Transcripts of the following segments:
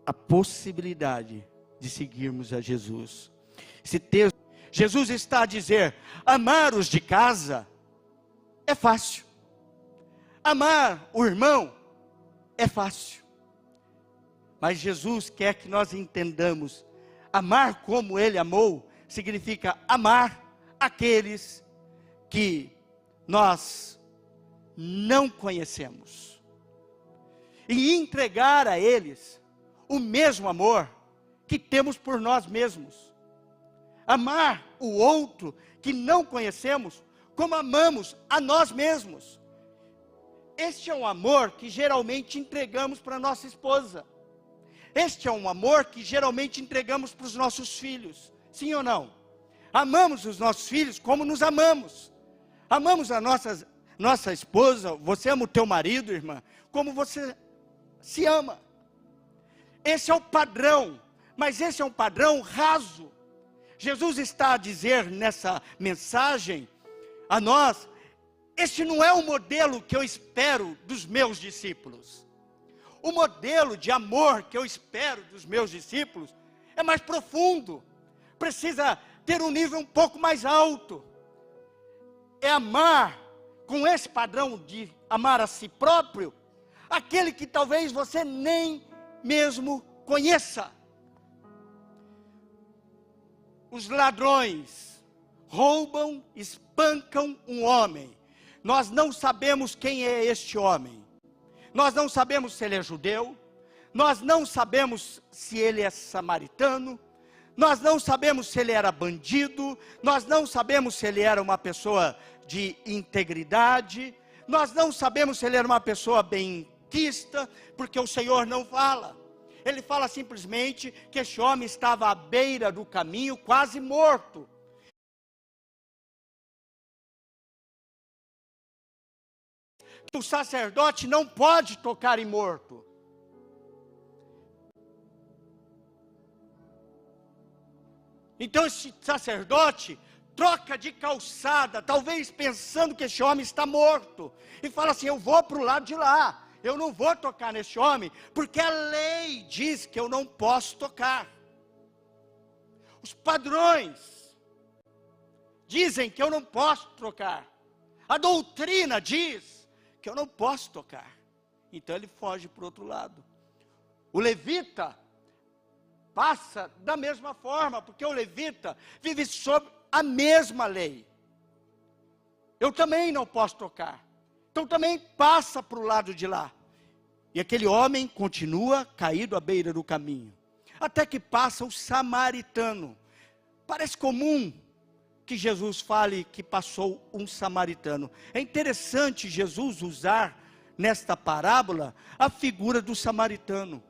a possibilidade de seguirmos a Jesus. Esse texto, Jesus está a dizer, amar os de casa é fácil. Amar o irmão é fácil. Mas Jesus quer que nós entendamos, amar como Ele amou, significa amar aqueles que nós não conhecemos. E entregar a eles o mesmo amor que temos por nós mesmos. Amar o outro que não conhecemos, como amamos a nós mesmos. Este é um amor que geralmente entregamos para nossa esposa. Este é um amor que geralmente entregamos para os nossos filhos. Sim ou não? Amamos os nossos filhos como nos amamos. Amamos a nossa esposa. Você ama o teu marido, irmã, como você se ama. Esse é o padrão. Mas esse é um padrão raso. Jesus está a dizer nessa mensagem a nós, este não é o modelo que eu espero dos meus discípulos. O modelo de amor que eu espero dos meus discípulos é mais profundo. Precisa ter um nível um pouco mais alto. É amar com esse padrão de amar a si próprio, aquele que talvez você nem mesmo conheça. Os ladrões roubam, espancam um homem. Nós não sabemos quem é este homem. Nós não sabemos se ele é judeu. Nós não sabemos se ele é samaritano. Nós não sabemos se ele era bandido. Nós não sabemos se ele era uma pessoa de integridade. Nós não sabemos se ele era uma pessoa benquista, porque o Senhor não fala. Ele fala simplesmente que este homem estava à beira do caminho, quase morto. O sacerdote não pode tocar em morto. Então esse sacerdote troca de calçada, talvez pensando que esse homem está morto, e fala assim, eu vou para o lado de lá. Eu não vou tocar nesse homem, porque a lei diz que eu não posso tocar. Os padrões dizem que eu não posso tocar. A doutrina diz que eu não posso tocar. Então ele foge para o outro lado. O levita passa da mesma forma, porque o levita vive sob a mesma lei. Eu também não posso tocar. Então também passa para o lado de lá. E aquele homem continua caído à beira do caminho. Até que passa o samaritano. Parece comum que Jesus fale que passou um samaritano. É interessante Jesus usar nesta parábola a figura do samaritano.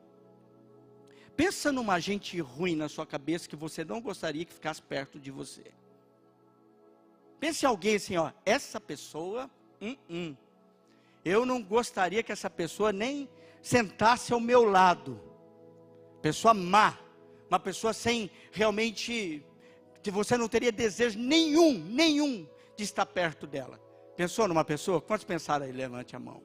Pensa numa gente ruim na sua cabeça que você não gostaria que ficasse perto de você. Pense em alguém assim, ó, essa pessoa, eu não gostaria que essa pessoa nem sentasse ao meu lado. Pessoa má, uma pessoa sem realmente, que você não teria desejo nenhum de estar perto dela. Pensou numa pessoa? Quantos pensaram aí? Levante a mão.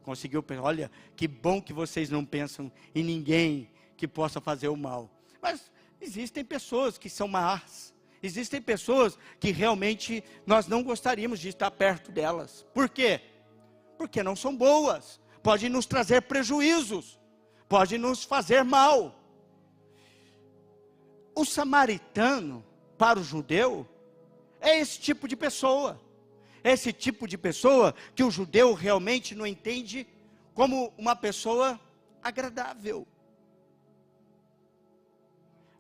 Conseguiu pensar? Olha, que bom que vocês não pensam em ninguém que possa fazer o mal. Mas existem pessoas que são más. Existem pessoas que realmente nós não gostaríamos de estar perto delas. Por quê? Porque não são boas. Podem nos trazer prejuízos. Podem nos fazer mal. O samaritano, para o judeu, é esse tipo de pessoa. É esse tipo de pessoa que o judeu realmente não entende como uma pessoa agradável.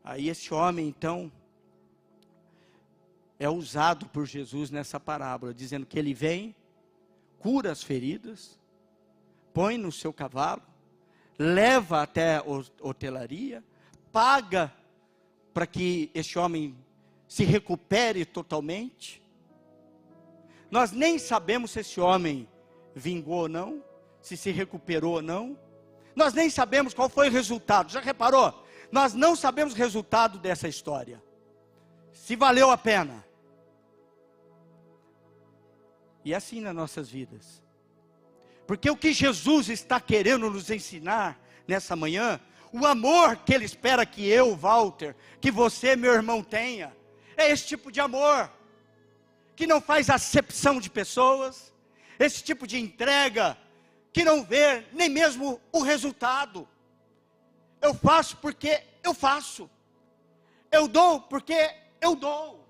Aí esse homem, então, é usado por Jesus nessa parábola, dizendo que ele vem, cura as feridas, põe no seu cavalo, leva até a hotelaria, paga para que este homem se recupere totalmente. Nós nem sabemos se esse homem vingou ou não, se recuperou ou não. Nós nem sabemos qual foi o resultado. Já reparou? Nós não sabemos o resultado dessa história. Se valeu a pena. E é assim nas nossas vidas. Porque o que Jesus está querendo nos ensinar nessa manhã, O amor que Ele espera que eu, Walter, que você, meu irmão, tenha, é esse tipo de amor, que não faz acepção de pessoas, esse tipo de entrega, que não vê nem mesmo o resultado. Eu faço porque eu faço, eu dou porque eu dou,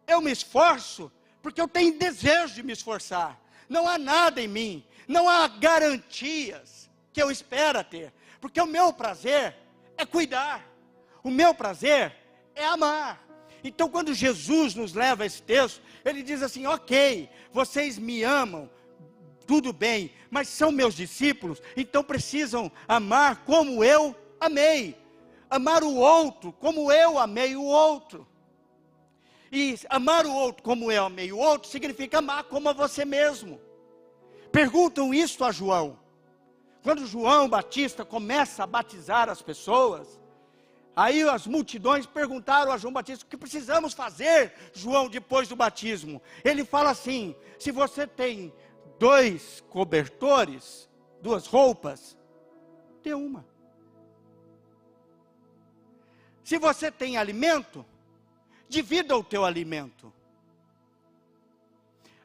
eu me esforço porque eu tenho desejo de me esforçar. Não há nada em mim, não há garantias que eu espero ter, porque o meu prazer é cuidar, o meu prazer é amar. Então quando Jesus nos leva a esse texto, Ele diz assim, ok, vocês me amam, tudo bem, mas são meus discípulos, então precisam amar como eu amei, amar o outro como eu amei o outro. E amar o outro como eu amei o outro, significa amar como a você mesmo. Perguntam isso a João. Quando João Batista começa a batizar as pessoas, aí as multidões perguntaram a João Batista, o que precisamos fazer, João, depois do batismo? Ele fala assim, se você tem 2 cobertores, 2 roupas, dê uma. Se você tem alimento, divida o teu alimento.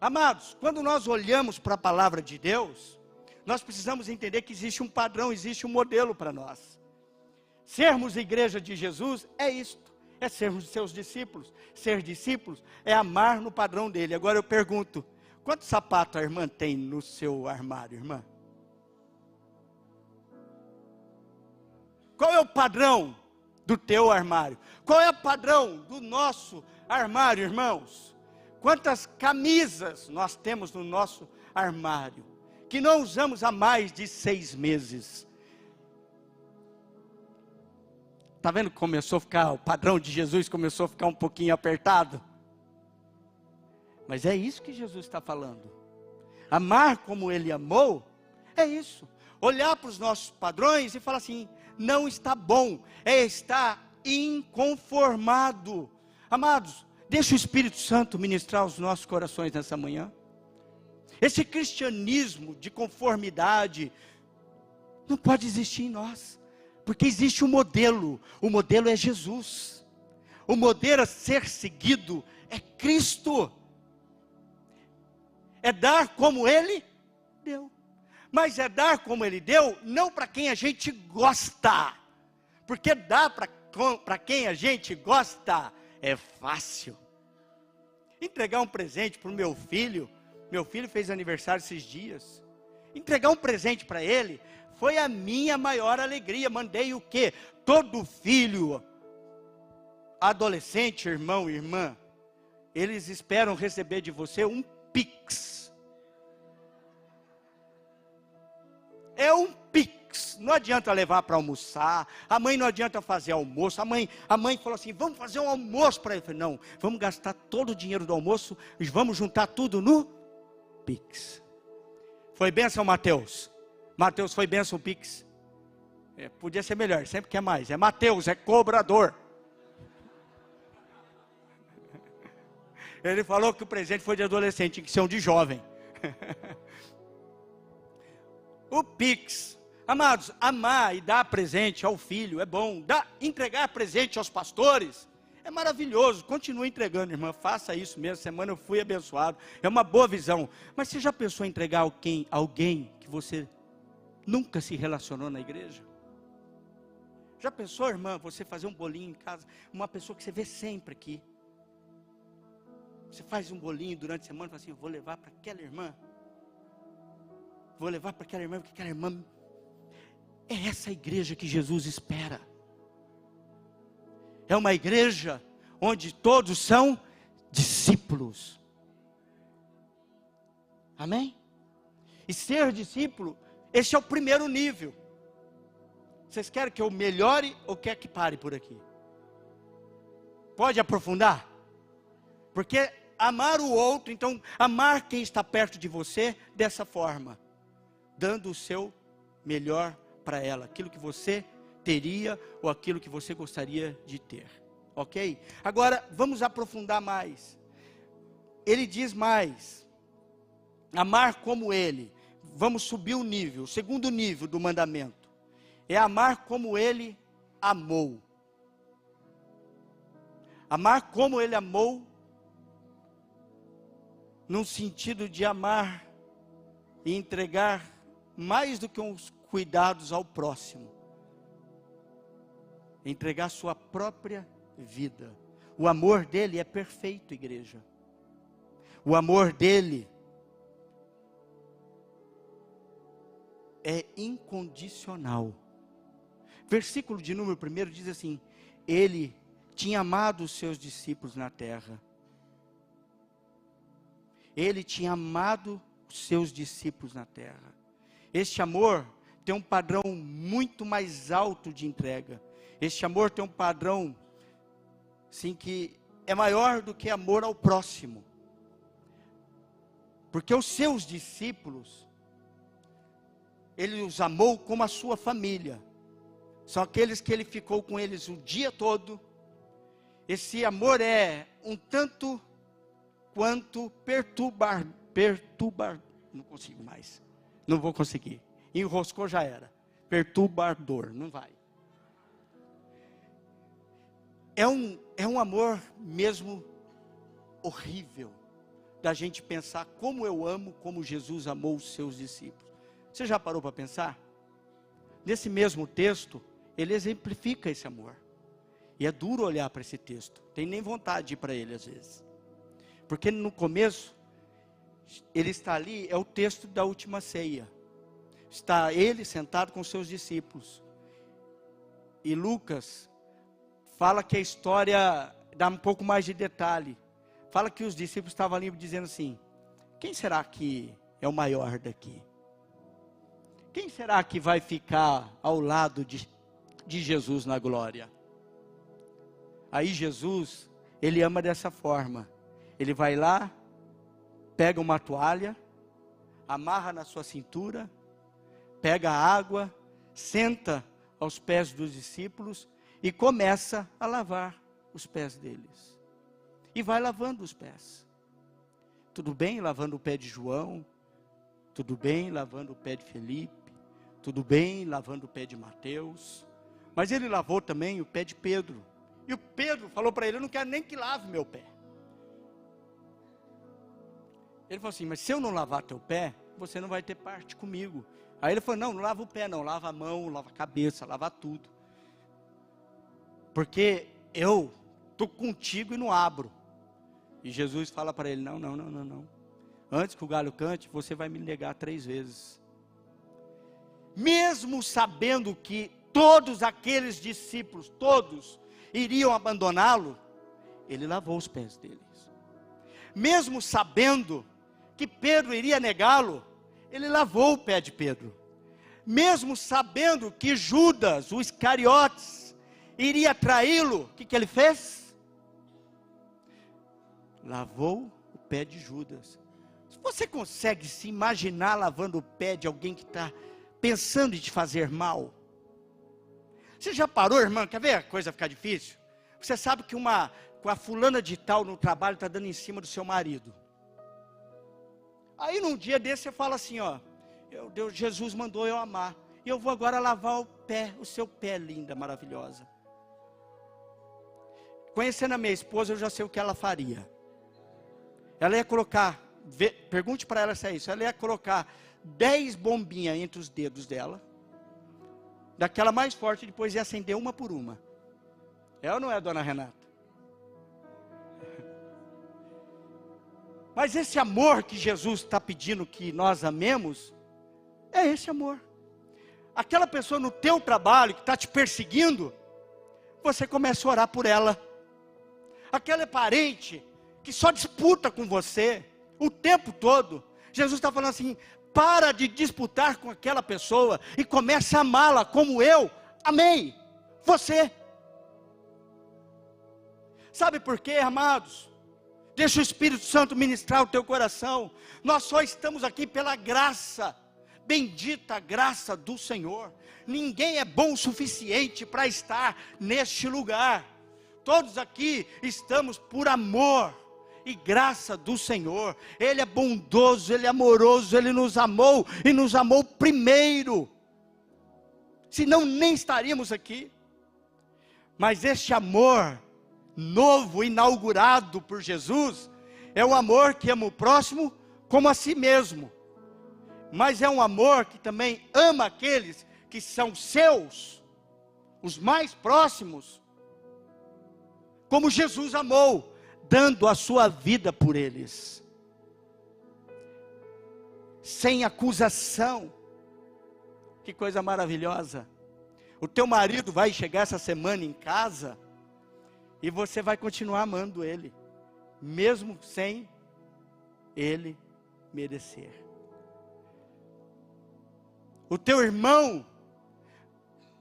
Amados, quando nós olhamos para a palavra de Deus, nós precisamos entender que existe um padrão, existe um modelo para nós. Sermos igreja de Jesus é isto, é sermos seus discípulos. Ser discípulos é amar no padrão dele. Agora eu pergunto, quantos sapatos a irmã tem no seu armário, irmã? Qual é o padrão do teu armário? Qual é o padrão do nosso armário, irmãos? Quantas camisas nós temos no nosso armário, que não usamos há mais de 6 meses? Está vendo que começou a ficar, o padrão de Jesus começou a ficar um pouquinho apertado? Mas é isso que Jesus está falando. Amar como Ele amou, é isso. Olhar para os nossos padrões e falar assim, não está bom, é estar inconformado. Amados, deixa o Espírito Santo ministrar os nossos corações nessa manhã. Esse cristianismo de conformidade não pode existir em nós, porque existe um modelo. O modelo é Jesus. O modelo a ser seguido é Cristo. É dar como Ele deu. Mas é dar como Ele deu, não para quem a gente gosta. Porque dar para quem a gente gosta é fácil. Entregar um presente para o meu filho fez aniversário esses dias. Entregar um presente para ele foi a minha maior alegria. Mandei o quê? Todo filho, adolescente, irmão, irmã, eles esperam receber de você um Pix. É um Pix. Não adianta levar para almoçar. A mãe não adianta fazer almoço. A mãe falou assim, vamos fazer um almoço para ele. Eu falei, não, vamos gastar todo o dinheiro do almoço e vamos juntar tudo no Pix. Foi bênção, Mateus? Mateus, foi bênção o Pix? Podia ser melhor, sempre quer mais. É Mateus, é cobrador. Ele falou que o presente foi de adolescente, tinha que ser um de jovem. O Pix. Amados, amar e dar presente ao filho é bom. Entregar presente aos pastores é maravilhoso. Continue entregando, irmã. Faça isso mesmo. Semana eu fui abençoado. É uma boa visão. Mas você já pensou em entregar alguém que você nunca se relacionou na igreja? Já pensou, irmã, você fazer um bolinho em casa? Uma pessoa que você vê sempre aqui. Você faz um bolinho durante a semana e fala assim, eu vou levar para aquela irmã. Vou levar para aquela irmã, porque aquela irmã... É essa igreja que Jesus espera. É uma igreja onde todos são discípulos. Amém? E ser discípulo, esse é o primeiro nível. Vocês querem que eu melhore ou quer que pare por aqui? Pode aprofundar? Porque amar o outro, então amar quem está perto de você dessa forma, dando o seu melhor para ela, aquilo que você teria ou aquilo que você gostaria de ter, ok? Agora vamos aprofundar mais. Ele diz mais, amar como Ele. Vamos subir o nível, o segundo nível do mandamento. é amar como Ele amou. Amar como Ele amou, num sentido de amar e entregar mais do que uns cuidados ao próximo. Entregar sua própria vida. O amor dele é perfeito, igreja. O amor dele é incondicional. Versículo de número 1 diz assim: Ele tinha amado os seus discípulos na terra. Ele tinha amado os seus discípulos na terra. Este amor tem um padrão muito mais alto de entrega. Este amor tem um padrão, sim, que é maior do que amor ao próximo. Porque os seus discípulos, Ele os amou como a sua família. São aqueles que Ele ficou com eles o dia todo. Esse amor é um tanto quanto perturbar, não consigo mais, não vou conseguir, enroscou já era, perturbador, não vai. É um amor mesmo horrível, da gente pensar como eu amo, como Jesus amou os seus discípulos. Você já parou para pensar? Nesse mesmo texto, ele exemplifica esse amor. E é duro olhar para esse texto, tem nem vontade de ir para ele às vezes. Porque no começo, ele está ali, é o texto da última ceia. Está ele sentado com seus discípulos. E Lucas fala que a história dá um pouco mais de detalhe. Fala que os discípulos estavam ali dizendo assim: quem será que é o maior daqui? Quem será que vai ficar ao lado de Jesus na glória? Aí Jesus, Ele ama dessa forma. Ele vai lá, pega uma toalha, amarra na sua cintura, pega a água, senta aos pés dos discípulos e começa a lavar os pés deles. E vai lavando os pés. Tudo bem lavando o pé de João, tudo bem lavando o pé de Felipe, tudo bem lavando o pé de Mateus, mas ele lavou também o pé de Pedro. E o Pedro falou para ele: eu não quero nem que lave meu pé. Ele falou assim: mas se eu não lavar teu pé, você não vai ter parte comigo. Aí ele falou: não lava o pé não, lava a mão, lava a cabeça, lava tudo. Porque eu estou contigo e não abro. E Jesus fala para ele: não. Antes que o galho cante, você vai me negar 3 vezes. Mesmo sabendo que todos aqueles discípulos, todos, iriam abandoná-lo, ele lavou os pés deles. Mesmo sabendo que Pedro iria negá-lo, ele lavou o pé de Pedro. Mesmo sabendo que Judas, o Iscariotes, iria traí-lo, o que ele fez? Lavou o pé de Judas. Você consegue se imaginar lavando o pé de alguém que está pensando em te fazer mal? Você já parou, irmã? Quer ver a coisa ficar difícil? Você sabe que com a fulana de tal no trabalho está dando em cima do seu marido. Aí num dia desse você fala assim: ó, Jesus mandou eu amar, e eu vou agora lavar o seu pé, linda, maravilhosa. Conhecendo a minha esposa, eu já sei o que ela faria. Ela ia colocar, pergunte para ela se é isso, ela ia colocar 10 bombinhas entre os dedos dela, daquela mais forte, depois ia acender uma por uma. É ou não é, dona Renata? Mas esse amor que Jesus está pedindo que nós amemos, é esse amor. Aquela pessoa no teu trabalho que está te perseguindo, você começa a orar por ela. Aquele parente que só disputa com você o tempo todo, Jesus está falando assim: para de disputar com aquela pessoa e comece a amá-la como eu amei você. Sabe por quê, amados? Deixa o Espírito Santo ministrar o teu coração. Nós só estamos aqui pela graça, bendita graça do Senhor. Ninguém é bom o suficiente para estar neste lugar. Todos aqui estamos por amor e graça do Senhor. Ele é bondoso, Ele é amoroso, Ele nos amou e nos amou primeiro. senão nem estaríamos aqui. Mas este amor novo, inaugurado por Jesus, é o amor que ama o próximo como a si mesmo. Mas é um amor que também ama aqueles que são seus, os mais próximos, como Jesus amou, dando a sua vida por eles, sem acusação. Que coisa maravilhosa. O teu marido vai chegar essa semana em casa, e você vai continuar amando ele, mesmo sem ele merecer. O teu irmão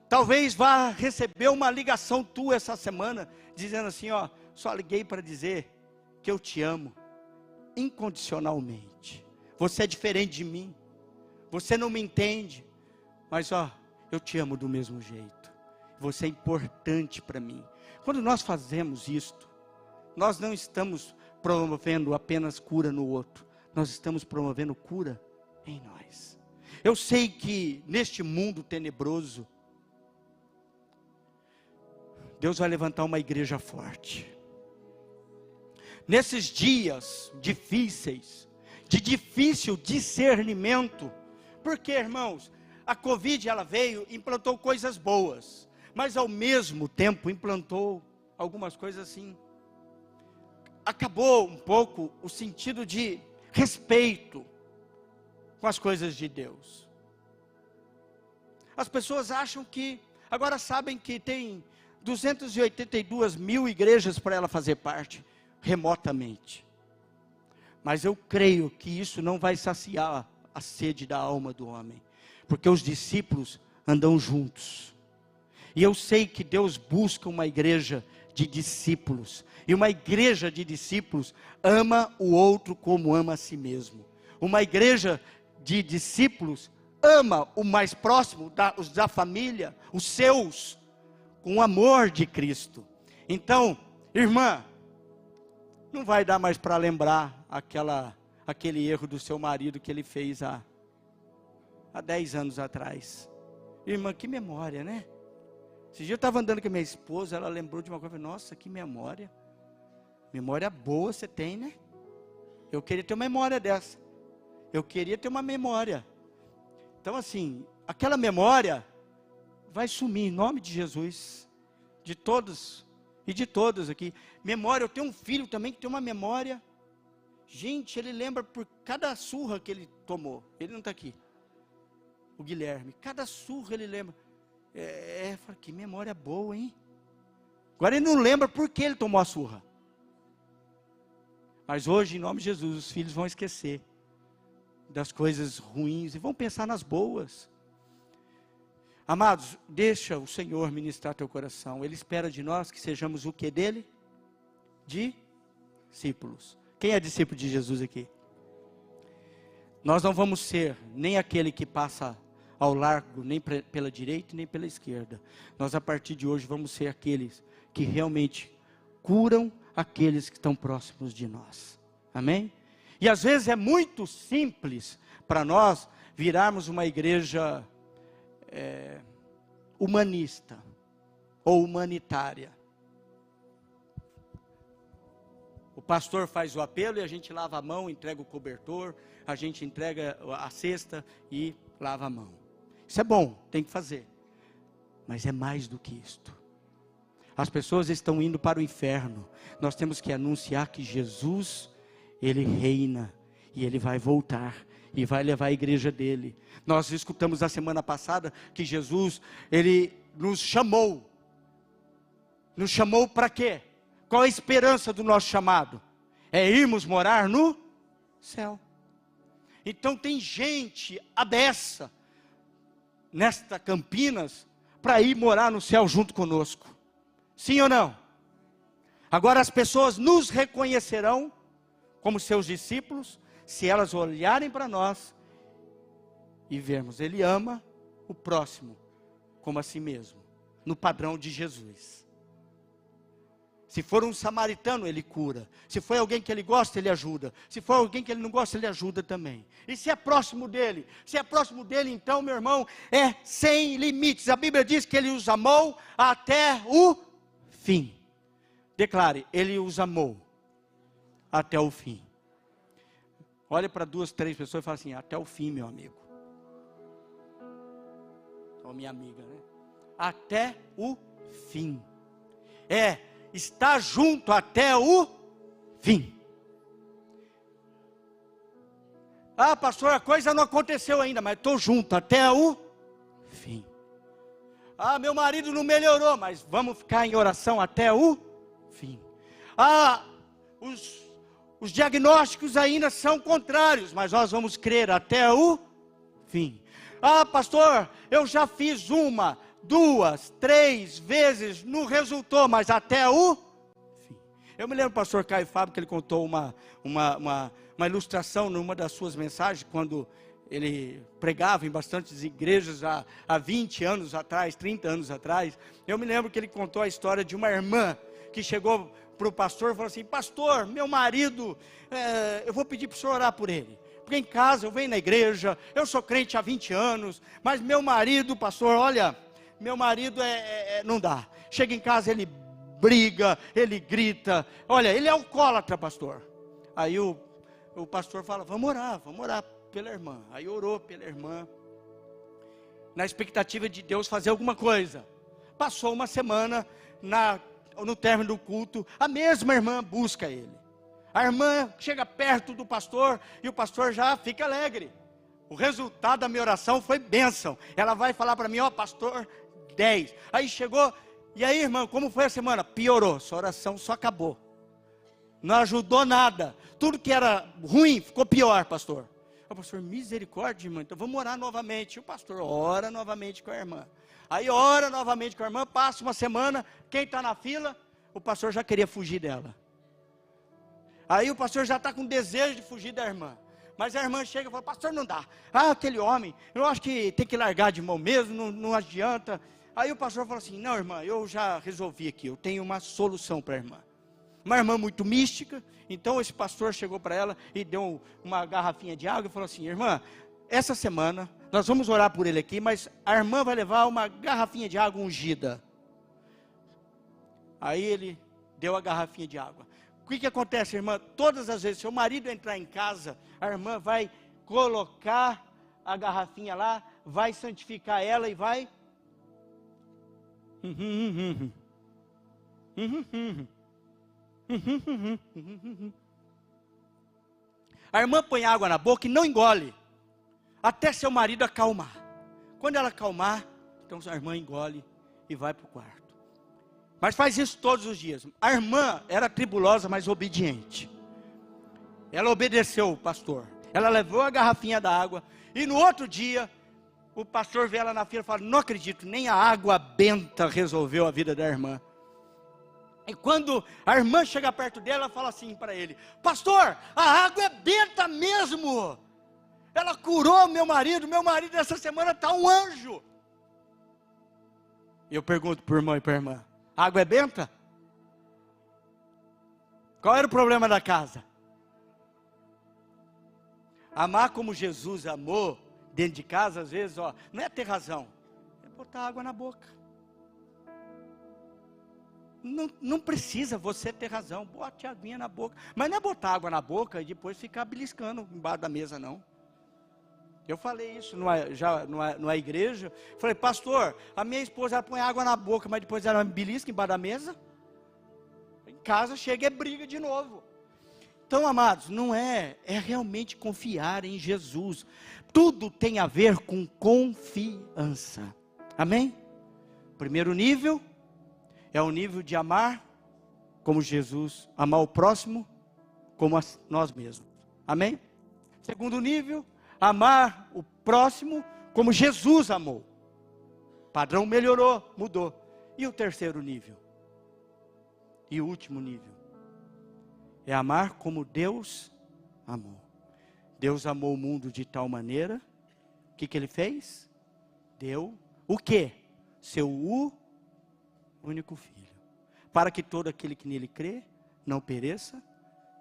talvez vá receber uma ligação tua essa semana, dizendo assim, ó, só liguei para dizer que eu te amo incondicionalmente. Você é diferente de mim, você não me entende, mas ó, eu te amo do mesmo jeito. Você é importante para mim. Quando nós fazemos isto, nós não estamos promovendo apenas cura no outro, nós estamos promovendo cura em nós. Eu sei que neste mundo tenebroso, Deus vai levantar uma igreja forte. Nesses dias difíceis, de difícil discernimento, porque, irmãos, a Covid ela veio, implantou coisas boas, mas ao mesmo tempo implantou algumas coisas assim. Acabou um pouco o sentido de respeito com as coisas de Deus. As pessoas acham que, agora sabem que tem 282 mil igrejas para ela fazer parte, remotamente. Mas eu creio que isso não vai saciar a sede da alma do homem, porque os discípulos andam juntos. E eu sei que Deus busca uma igreja de discípulos, e uma igreja de discípulos ama o outro como ama a si mesmo. Uma igreja de discípulos ama o mais próximo, os da família, os seus, com o amor de Cristo. Então, irmã, não vai dar mais para lembrar aquele erro do seu marido que ele fez há 10 anos atrás. Irmã, que memória, né? Esse dia eu estava andando com a minha esposa, ela lembrou de uma coisa, nossa, que memória. Memória boa você tem, né? Eu queria ter uma memória dessa. Eu queria ter uma memória. Então assim, aquela memória vai sumir em nome de Jesus. De todos e de todos aqui. Memória, eu tenho um filho também que tem uma memória. Gente, ele lembra por cada surra que ele tomou. Ele não está aqui. O Guilherme, cada surra ele lembra. Que memória boa, hein? Agora ele não lembra por que ele tomou a surra. Mas hoje, em nome de Jesus, os filhos vão esquecer das coisas ruins e vão pensar nas boas. Amados, deixa o Senhor ministrar teu coração. Ele espera de nós que sejamos o que dele? Discípulos. Quem é discípulo de Jesus aqui? Nós não vamos ser nem aquele que passa ao largo, nem pela direita, nem pela esquerda. Nós a partir de hoje vamos ser aqueles que realmente curam aqueles que estão próximos de nós. Amém? E às vezes é muito simples para nós virarmos uma igreja humanista ou humanitária. O pastor faz o apelo e a gente lava a mão, entrega o cobertor, a gente entrega a cesta e lava a mão. Isso é bom, tem que fazer. Mas é mais do que isto. As pessoas estão indo para o inferno. Nós temos que anunciar que Jesus, Ele reina. E Ele vai voltar. E vai levar a igreja dele. Nós escutamos na semana passada que Jesus, Ele nos chamou. Nos chamou para quê? Qual a esperança do nosso chamado? É irmos morar no céu. Então tem gente abessa nesta Campinas para ir morar no céu junto conosco. Sim ou não? Agora as pessoas nos reconhecerão como seus discípulos se elas olharem para nós e vermos, ele ama o próximo como a si mesmo, no padrão de Jesus. Se for um samaritano, ele cura. Se for alguém que ele gosta, ele ajuda. Se for alguém que ele não gosta, ele ajuda também. E se é próximo dele? Se é próximo dele, então, meu irmão, é sem limites. A Bíblia diz que ele os amou até o fim. Declare, ele os amou até o fim. Olha para 2, 3 pessoas e fala assim, até o fim, meu amigo. Ou minha amiga, né? Até o fim. Está junto até o fim. Ah, pastor, a coisa não aconteceu ainda, mas estou junto até o fim. Ah, meu marido não melhorou, mas vamos ficar em oração até o fim. Ah, os diagnósticos ainda são contrários, mas nós vamos crer até o fim. Ah, pastor, eu já fiz 1, 2, 3 vezes, não resultou, mas até o fim. Eu me lembro do pastor Caio Fábio, que ele contou uma ilustração numa das suas mensagens, quando ele pregava em bastantes igrejas há 20 anos atrás, 30 anos atrás. Eu me lembro que ele contou a história de uma irmã que chegou para o pastor e falou assim, pastor, meu marido, eu vou pedir para o senhor orar por ele. Porque em casa, eu venho na igreja, eu sou crente há 20 anos, mas meu marido, pastor, olha, meu marido não dá. Chega em casa, ele briga, ele grita. Olha, ele é alcoólatra, pastor. Aí o pastor fala, vamos orar pela irmã. Aí orou pela irmã, na expectativa de Deus fazer alguma coisa. Passou uma semana, no término do culto, a mesma irmã busca ele. A irmã chega perto do pastor e o pastor já fica alegre. O resultado da minha oração foi bênção. Ela vai falar para mim, pastor, 10. Aí chegou, e aí, irmão, como foi a semana? Piorou, sua oração só acabou. Não ajudou nada. Tudo que era ruim ficou pior, pastor. O pastor, misericórdia, irmã, então vamos orar novamente. O pastor ora novamente com a irmã. Aí ora novamente com a irmã, passa uma semana, quem está na fila? O pastor já queria fugir dela. Aí o pastor já está com desejo de fugir da irmã. Mas a irmã chega e fala, pastor, não dá. Ah, aquele homem, eu acho que tem que largar de mão mesmo, não adianta. Aí o pastor fala assim, não, irmã, eu já resolvi aqui, eu tenho uma solução para a irmã. Uma irmã muito mística, então esse pastor chegou para ela e deu uma garrafinha de água e falou assim, irmã, essa semana nós vamos orar por ele aqui, mas a irmã vai levar uma garrafinha de água ungida. Aí ele deu a garrafinha de água. O que acontece, irmã? Todas as vezes, seu marido entrar em casa, a irmã vai colocar a garrafinha lá, vai santificar ela e vai... A irmã põe água na boca e não engole, até seu marido acalmar. Quando ela acalmar, então a irmã engole e vai para o quarto. Mas faz isso todos os dias. A irmã era tribulosa, mas obediente. Ela obedeceu o pastor. Ela levou a garrafinha da água. E no outro dia, o pastor vê ela na fila e fala, não acredito, nem a água benta resolveu a vida da irmã. E quando a irmã chega perto dela, ela fala assim para ele, pastor, a água é benta mesmo. Ela curou meu marido essa semana está um anjo. Eu pergunto para o irmão e para a irmã, a água é benta? Qual era o problema da casa? Amar como Jesus amou dentro de casa, às vezes, não é ter razão, é botar água na boca. Não precisa você ter razão, bote a aguinha na boca. Mas não é botar água na boca e depois ficar beliscando embaixo da mesa, não. Eu falei isso numa igreja. Falei, pastor, a minha esposa ela põe água na boca, mas depois ela me belisca embaixo da mesa. Em casa chega e briga de novo. Então, amados, não é realmente confiar em Jesus. Tudo tem a ver com confiança. Amém? Primeiro nível é o nível de amar como Jesus, amar o próximo como a nós mesmos. Amém? Segundo nível, amar o próximo como Jesus amou. O padrão melhorou, mudou. E o terceiro nível? E o último nível? É amar como Deus amou. Deus amou o mundo de tal maneira, o que Ele fez? Deu o quê? Seu único filho. para que todo aquele que nele crê não pereça,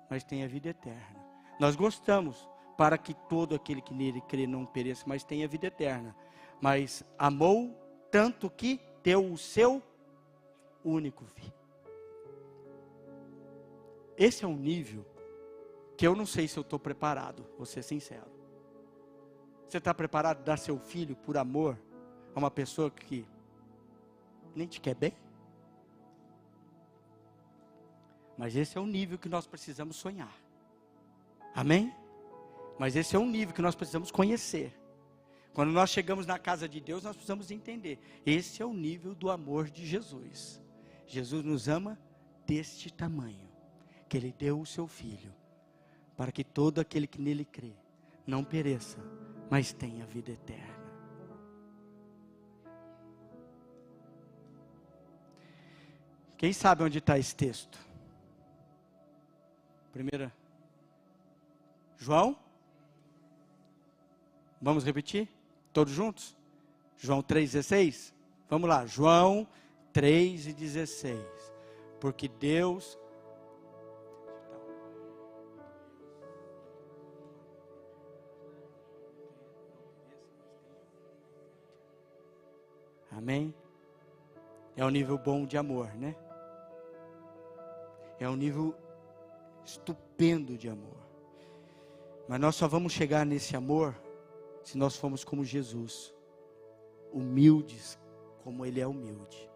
mas tenha vida eterna. Nós gostamos, para que todo aquele que nele crê não pereça, mas tenha vida eterna. Mas amou tanto que deu o seu único filho. Esse é um nível que eu não sei se eu estou preparado, vou ser sincero. Você está preparado a dar seu filho por amor a uma pessoa que nem te quer bem? Mas esse é o nível que nós precisamos sonhar. Amém? Mas esse é um nível que nós precisamos conhecer. Quando nós chegamos na casa de Deus, nós precisamos entender. Esse é o nível do amor de Jesus. Jesus nos ama deste tamanho, que Ele deu o seu Filho, para que todo aquele que nele crê, não pereça, mas tenha vida eterna. Quem sabe onde está esse texto? Primeira, João? Vamos repetir? Todos juntos? João 3,16? Vamos lá, João 3,16. Porque Deus... Amém? É um nível bom de amor, né? É um nível estupendo de amor. Mas nós só vamos chegar nesse amor se nós formos como Jesus, humildes como Ele é humilde.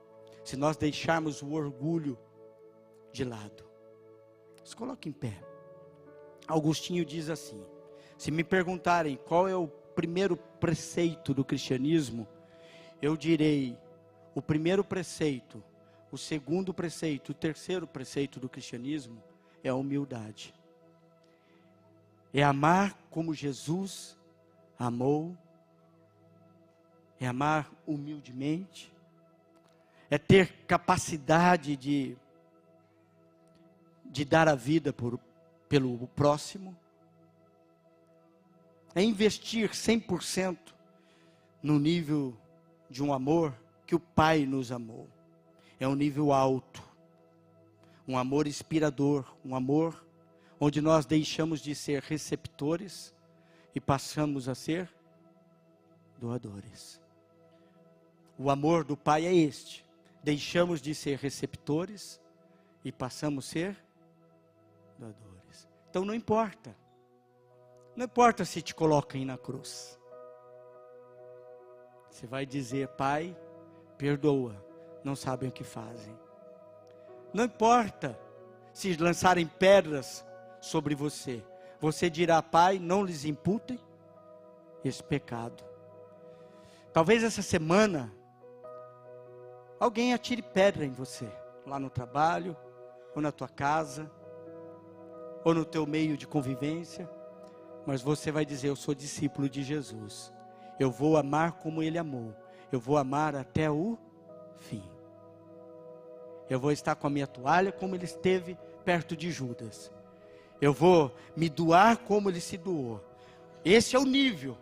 Se nós deixarmos o orgulho de lado. Se coloque em pé. Augustinho diz assim: se me perguntarem qual é o primeiro preceito do cristianismo, eu direi o primeiro preceito, o segundo preceito, o terceiro preceito do cristianismo é a humildade. É amar como Jesus amou, é amar humildemente, é ter capacidade de dar a vida pelo próximo, é investir 100% no nível de um amor que o Pai nos amou. É um nível alto, um amor inspirador, um amor onde nós deixamos de ser receptores e passamos a ser doadores. O amor do Pai é este: deixamos de ser receptores e passamos a ser doadores. Então não importa se te colocam na cruz, você vai dizer: Pai, perdoa, não sabem o que fazem. Não importa se lançarem pedras sobre você, você dirá: Pai, não lhes imputem esse pecado. Talvez essa semana alguém atire pedra em você, lá no trabalho, ou na tua casa, ou no teu meio de convivência, mas você vai dizer: eu sou discípulo de Jesus, eu vou amar como Ele amou, eu vou amar até o fim. Eu vou estar com a minha toalha como Ele esteve perto de Judas. Eu vou me doar como Ele se doou. Esse é o nível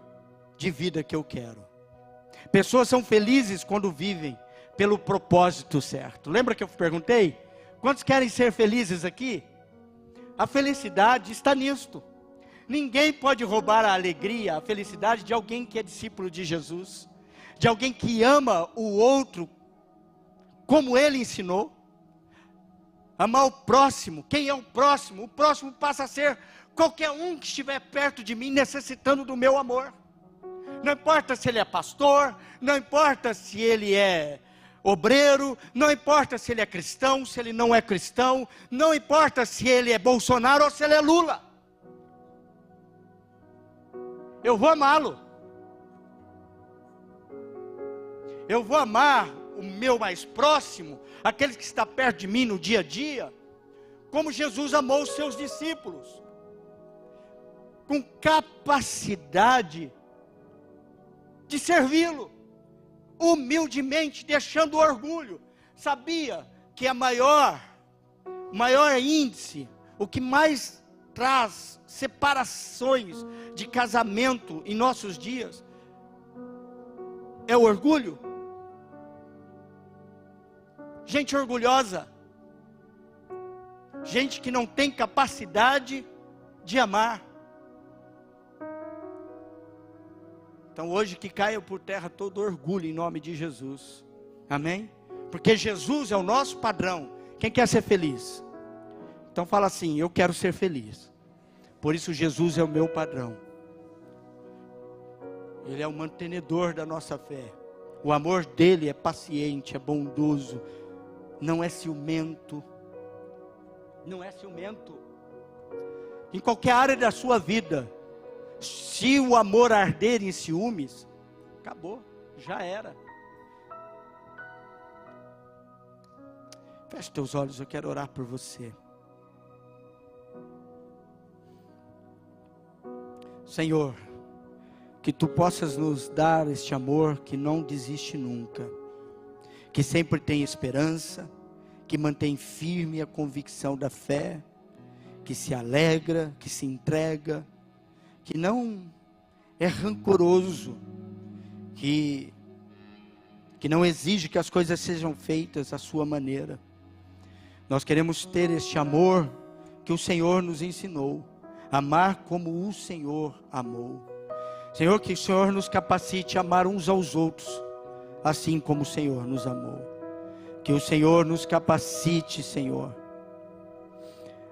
de vida que eu quero. Pessoas são felizes quando vivem pelo propósito certo. Lembra que eu perguntei? Quantos querem ser felizes aqui? A felicidade está nisto. Ninguém pode roubar a alegria, a felicidade de alguém que é discípulo de Jesus, de alguém que ama o outro como Ele ensinou. Amar o próximo. Quem é o próximo? O próximo passa a ser qualquer um que estiver perto de mim, necessitando do meu amor. Não importa se ele é pastor, não importa se ele é obreiro, não importa se ele é cristão, se ele não é cristão, não importa se ele é Bolsonaro ou se ele é Lula. Eu vou amá-lo. Eu vou amar o meu mais próximo, aquele que está perto de mim no dia a dia, como Jesus amou os seus discípulos, com capacidade de servi-lo, humildemente, deixando o orgulho. Sabia que o maior índice, o que mais traz separações de casamento em nossos dias, é o orgulho? Gente orgulhosa gente que não tem capacidade de amar. Então hoje que caia por terra todo orgulho em nome de Jesus, amém? Porque Jesus é o nosso padrão. Quem quer ser feliz? Então fala assim: eu quero ser feliz, por isso Jesus é o meu padrão. Ele é o mantenedor da nossa fé. O amor dele é paciente, é bondoso, não é ciumento. Não é ciumento. Em qualquer área da sua vida, se o amor arder em ciúmes, acabou, já era. Feche teus olhos, eu quero orar por você. Senhor, que Tu possas nos dar este amor que não desiste nunca, que sempre tem esperança, que mantém firme a convicção da fé, que se alegra, que se entrega, que não é rancoroso, que não exige que as coisas sejam feitas à sua maneira. Nós queremos ter este amor que o Senhor nos ensinou, amar como o Senhor amou. Senhor, que o Senhor nos capacite a amar uns aos outros, assim como o Senhor nos amou. Que o Senhor nos capacite, Senhor,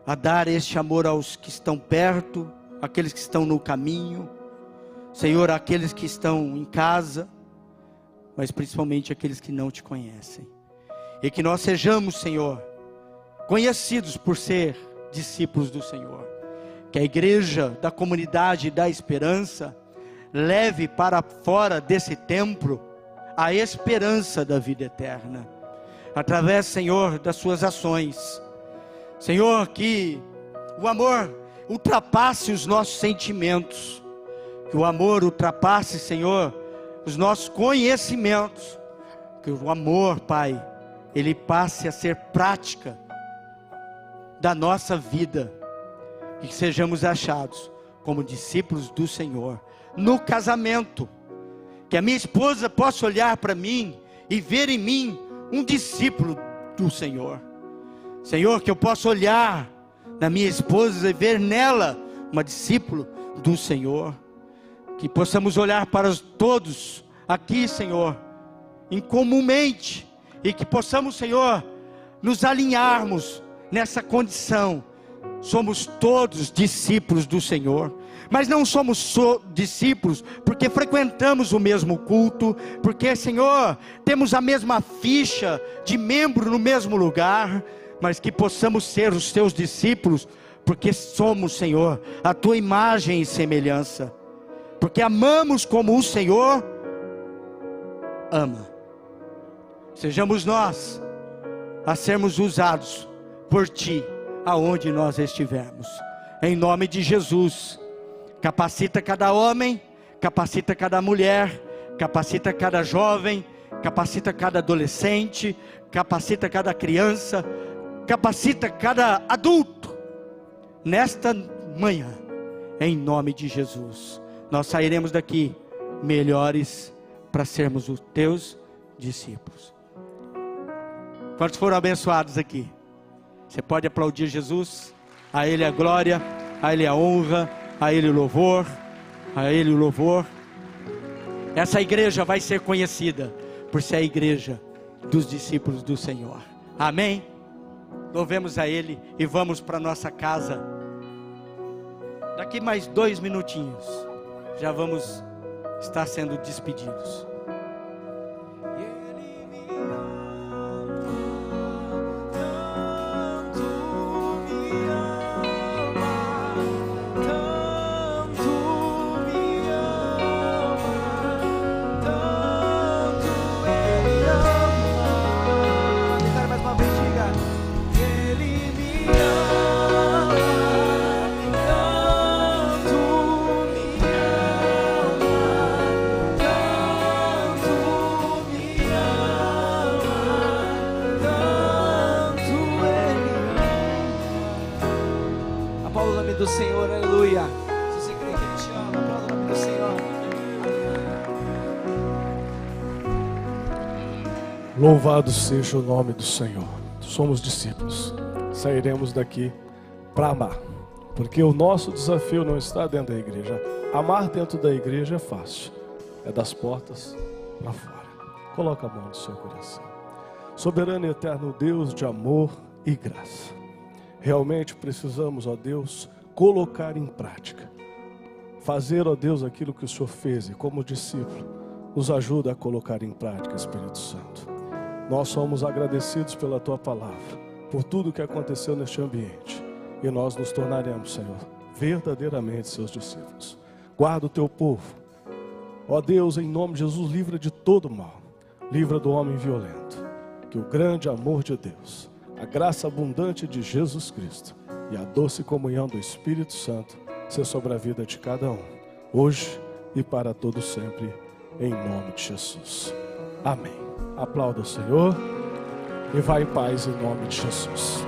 a dar este amor aos que estão perto, aqueles que estão no caminho, Senhor, aqueles que estão em casa, mas principalmente aqueles que não Te conhecem. E que nós sejamos, Senhor, conhecidos por ser discípulos do Senhor. Que a igreja da comunidade da esperança leve para fora desse templo a esperança da vida eterna, através, Senhor, das suas ações. Senhor, que o amor ultrapasse os nossos sentimentos, que o amor ultrapasse, Senhor, os nossos conhecimentos, que o amor, Pai, ele passe a ser prática da nossa vida, e que sejamos achados como discípulos do Senhor, no casamento, que a minha esposa possa olhar para mim e ver em mim um discípulo do Senhor. Senhor, que eu possa olhar na minha esposa e ver nela uma discípulo do Senhor. Que possamos olhar para todos aqui, Senhor, incomumente, e que possamos, Senhor, nos alinharmos nessa condição. Somos todos discípulos do Senhor, mas não somos discípulos porque frequentamos o mesmo culto, porque, Senhor, temos a mesma ficha de membro no mesmo lugar, mas que possamos ser os Teus discípulos, porque somos, Senhor, a Tua imagem e semelhança, porque amamos como o Senhor ama. Sejamos nós a sermos usados por Ti, aonde nós estivermos, em nome de Jesus. Capacita cada homem, capacita cada mulher, capacita cada jovem, capacita cada adolescente, capacita cada criança, capacita cada adulto, nesta manhã, em nome de Jesus. Nós sairemos daqui melhores para sermos os Teus discípulos. Quantos foram abençoados aqui? Você pode aplaudir Jesus, a Ele a glória, a Ele a honra, a Ele o louvor, a Ele o louvor. Essa igreja vai ser conhecida por ser a igreja dos discípulos do Senhor. Amém? Louvemos a Ele e vamos para nossa casa. Daqui mais 2 minutinhos, já vamos estar sendo despedidos. Do Senhor, aleluia. Se você crê que Ele te ama, aplauda o nome do Senhor. Louvado seja o nome do Senhor. Somos discípulos. sairemos daqui para amar. Porque o nosso desafio não está dentro da igreja. Amar dentro da igreja é fácil. É das portas para fora. Coloca a mão no seu coração. Soberano e eterno Deus de amor e graça. Realmente precisamos, ó Deus, colocar em prática. Fazer, ó Deus, aquilo que o Senhor fez. E como discípulo, nos ajuda a colocar em prática, Espírito Santo. Nós somos agradecidos pela Tua palavra, por tudo que aconteceu neste ambiente. E nós nos tornaremos, Senhor, verdadeiramente seus discípulos. Guarda o Teu povo. Ó Deus, em nome de Jesus, livra de todo mal. Livra do homem violento. Que o grande amor de Deus, a graça abundante de Jesus Cristo e a doce comunhão do Espírito Santo seja sobre a vida de cada um, hoje e para todo sempre, em nome de Jesus. Amém. Aplauda o Senhor e vá em paz em nome de Jesus.